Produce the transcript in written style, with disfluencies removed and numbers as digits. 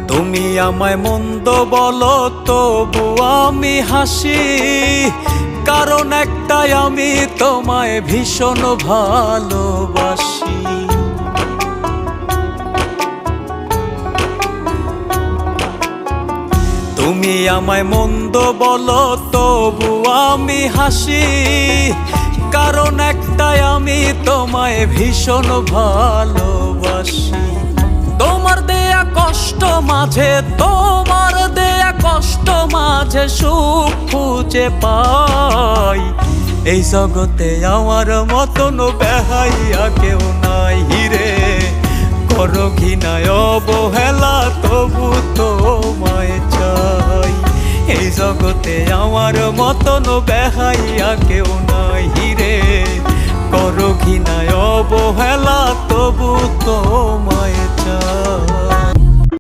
তুমি আমায় মন্দ বলো তবু আমি হাসি, কারণ একটাই আমি তোমায় ভীষণ ভালোবাসি। তুমি আমায় মন্দ বলো তবু আমি হাসি, কারণ একটাই আমি তোমায় ভীষণ ভালোবাসি। তোমার দেয়া কষ্ট মাঝে, তোমার দেয়া কষ্ট মাঝে সুখ খুঁজে পাই। এই জগতে আমার মতন বেহাইয়া কেউ নাই রে, করো ঘৃণায় অবহেলা তবু তোমায় চাই। এই জগতে আমার মতন বেহাইয়া কেউ নাই রে, করো ঘৃণায় অবহেলা তবু তোমায় চাই।